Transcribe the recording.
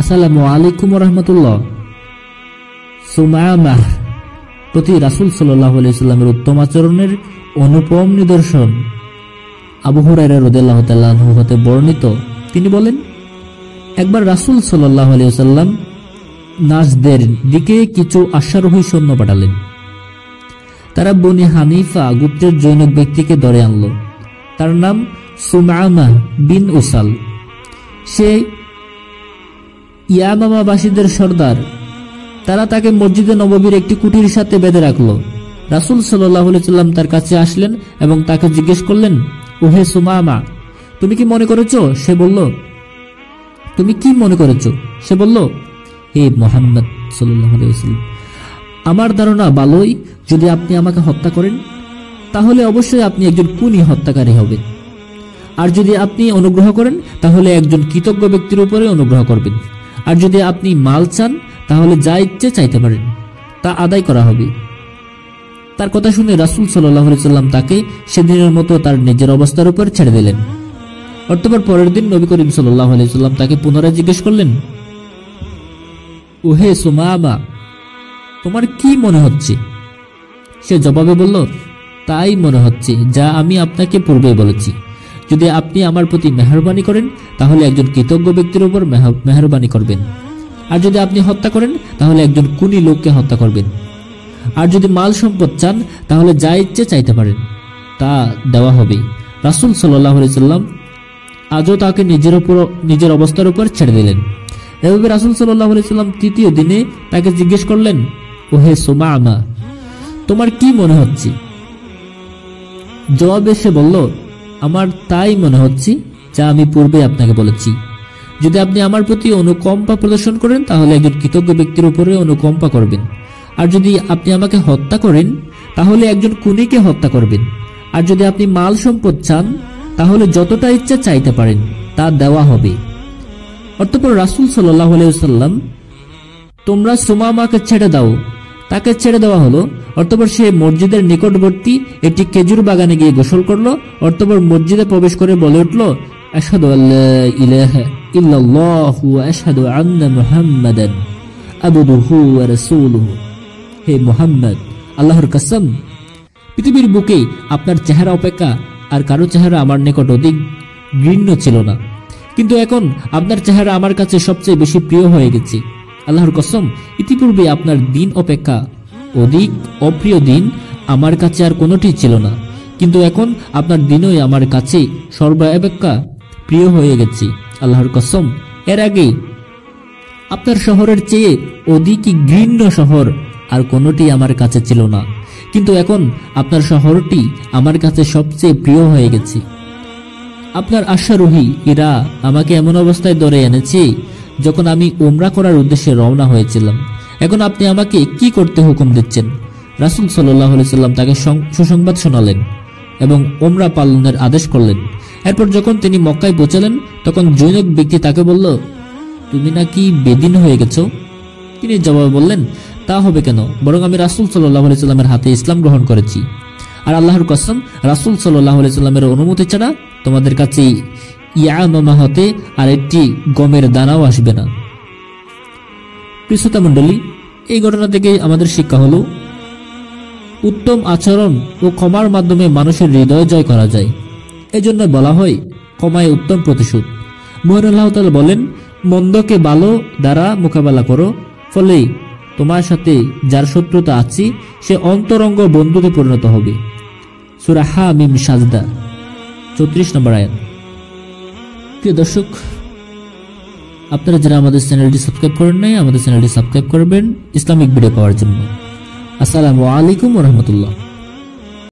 আসসালামু আলাইকুম ওয়া রাহমাতুল্লাহ। সুমামাহ প্রতি রাসূল সাল্লাল্লাহু আলাইহি সাল্লামের উত্তম আচরণের অনুপম নিদর্শন। আবু হুরায়রা রাদিয়াল্লাহু তাআলা আনহু হতে বর্ণিত, তিনি বলেন, একবার রাসূল সাল্লাল্লাহু আলাইহি ওয়াসাল্লাম নাজদের দিকে কিছু অশ্বারোহী সৈন্য পাঠালেন। তারা বনি হানিফা গোত্রের জনৈক ব্যক্তিকে ধরে আনল। তার নাম সুমামাহ বিন উসাল। সে ইয়ামামাবাসীদের সর্দার। তারা তাকে মসজিদে নববীর একটি কুটির সাথে বেঁধে রাখল। রাসূল সাল্লাল্লাহু আলাইহি সাল্লাম তার কাছে আসলেন এবং তাকে জিজ্ঞেস করলেন, ওহে সুমামা, তুমি কি মনে করেছো? সে বলল, তুমি কি মনে করেছো? সে বলল, হে মুহাম্মদ সাল্লাল্লাহু আলাইহি ওয়াসাল্লাম, আমার ধারণা ভালোই, যদি আপনি আমাকে হত্যা করেন তাহলে অবশ্যই আপনি একজন খুনি হত্যাকারী হবেন, আর যদি আপনি অনুগ্রহ করেন তাহলে একজন কৃতজ্ঞ ব্যক্তির উপরে অনুগ্রহ করবেন, আর যদি আপনি মাল চান তাহলে যা ইচ্ছে চাইতে পারেন, তা আদায় করা হবে। তার কথা শুনে রাসূল সাল্লাল্লাহু আলাইহি সাল্লাম তাকে সেদিনের মতো তার নিজের অবস্থার উপর ছেড়ে দিলেন। অতঃপর পরের দিন নবী করিম সাল্লাল্লাহু আলাইহি সাল্লাম তাকে পুনরায় জিজ্ঞেস করলেন, ওহে সুমামা, তোমার কি মনে হচ্ছে? সে জবাবে বলল, তাই মনে হচ্ছে যা আমি আপনাকে পূর্বেই বলেছি। যদি আপনি আমার প্রতি মেহরবানি করেন তাহলে একজন কৃতজ্ঞ ব্যক্তির উপর মেহরবানি করবেন, আর যদি আপনি হত্যা করেন তাহলে একজন খুনি লোককে হত্যা করবেন, আর যদি মাল সম্পদ চান তাহলে যা ইচ্ছে চাইতে পারেন, তা দেওয়া হবে। রাসূল সাল্লাল্লাহু আলাইহি সাল্লাম আজও তাকে নিজের অবস্থার উপর ছেড়ে দিলেন। এভাবে রাসূল সাল্লাল্লাহু আলাইহি সাল্লাম তৃতীয় দিনে তাকে জিজ্ঞেস করলেন, ওহে সুমামা, তোমার কি মনে হচ্ছে? জবাবে সে বলল, আমার তাই মনে হচ্ছে যা আমি পূর্বে আপনাকে বলেছি। যদি আপনি আমার প্রতি অনুকম্পা প্রদর্শন করেন তাহলে একজন কৃতজ্ঞ ব্যক্তির উপরে অনুকম্পা করবেন, আর যদি আপনি আমাকে হত্যা করেন তাহলে একজন খুনিকে হত্যা করবেন, আর যদি আপনি মাল সম্পদ চান তাহলে যতটা ইচ্ছা চাইতে পারেন, তা দেওয়া হবে। অতঃপর রাসূল সাল্লাল্লাহু আলাইহি ওয়াসাল্লাম, তোমরা সুমামাকে ছেড়ে দাও। তাকে ছেড়ে দেওয়া হলো। অতঃপর সে মসজিদের নিকটবর্তী একটি খেজুর বাগানে গিয়ে গোসল করলো। অতঃপর মসজিদে প্রবেশ করে বলে উঠল, আশহাদু আল্লা ইলাহা ইল্লাল্লাহু ওয়া আশহাদু আন্না মুহাম্মাদান আবদুহু ওয়া রাসূলুহু। হে মুহাম্মদ, আল্লাহর কসম, পৃথিবীর বুকে আপনার চেহারা অপেক্ষা আর কারো চেহারা আমার নিকট অধিক ঘৃণ্য ছিল না, কিন্তু এখন আপনার চেহারা আমার কাছে সবচেয়ে বেশি প্রিয় হয়ে গেছে। আল্লাহর কসম, ইতিপূর্বে আপনার দিন অপেক্ষা অধিক অপ্রিয় দিন আমার কাছে আর কোনোটি ছিল না, কিন্তু এখন আপনার দিনই আমার কাছে সর্বাপেক্ষা প্রিয় হয়ে গেছে। আল্লাহর কসম, এর আগে আপনার শহরের চেয়ে অধিক ঘৃণ্য শহর আর কোনোটি আমার কাছে ছিল না, কিন্তু এখন আপনার শহরটি আমার কাছে সবচেয়ে প্রিয় হয়ে গেছে। আপনার অশ্বারোহী এরা আমাকে এমন অবস্থায় ধরে এনেছে যখন আমি উমরা করার উদ্দেশ্যে রওনা হয়েছিলাম। এখন আপনি আমাকে কি করতে হুকুম দিচ্ছেন? রাসূল সাল্লাল্লাহু আলাইহি সাল্লাম তাকে সুসংবাদ শোনালেন এবং উমরা পালনের আদেশ করলেন। এরপর যখন তিনি মক্কায় পৌঁছালেন তখন জনৈক ব্যক্তি তাকে বলল, তুমি নাকি বেদিন হয়ে গেছো? তিনি জবাবে বললেন, তা হবে কেন, বরং আমি রাসূল সাল্লাল্লাহু আলাইহি সাল্লামের হাতে ইসলাম গ্রহণ করেছি, আর আল্লাহর কসম, রাসূল সাল্লাল্লাহু আলাইহি সাল্লামের অনুমতি ছাড়া তোমাদের কাছে ইয়ামামা হতে আর একটি গমের দানাও আসবে না। প্রিয় শ্রোতা মণ্ডলী, এই ঘটনা থেকে আমাদের শিক্ষা হলো, উত্তম আচরণ ও ক্ষমার মাধ্যমে মানুষের হৃদয় জয় করা যায়। এজন্য বলা হয়, ক্ষমায় উত্তম প্রতিশোধ। মহান আল্লাহ তাআলা বলেন, মন্দকে ভালো দ্বারা মোকাবেলা করো, ফলে তোমার সাথে যার শত্রুতা আছে সে অন্তরঙ্গ বন্ধুতে পরিণত হবে। সূরা হামিম সাজদা 34 নম্বর আয়াত। প্রিয় দর্শক, আপনারা যারা আমাদের চ্যানেলটি সাবস্ক্রাইব করেন নাই, আমাদের চ্যানেলটি সাবস্ক্রাইব করবেন ইসলামিক ভিডিও পাওয়ার জন্য। আসসালামু আলাইকুম ওয়া রাহমাতুল্লাহ।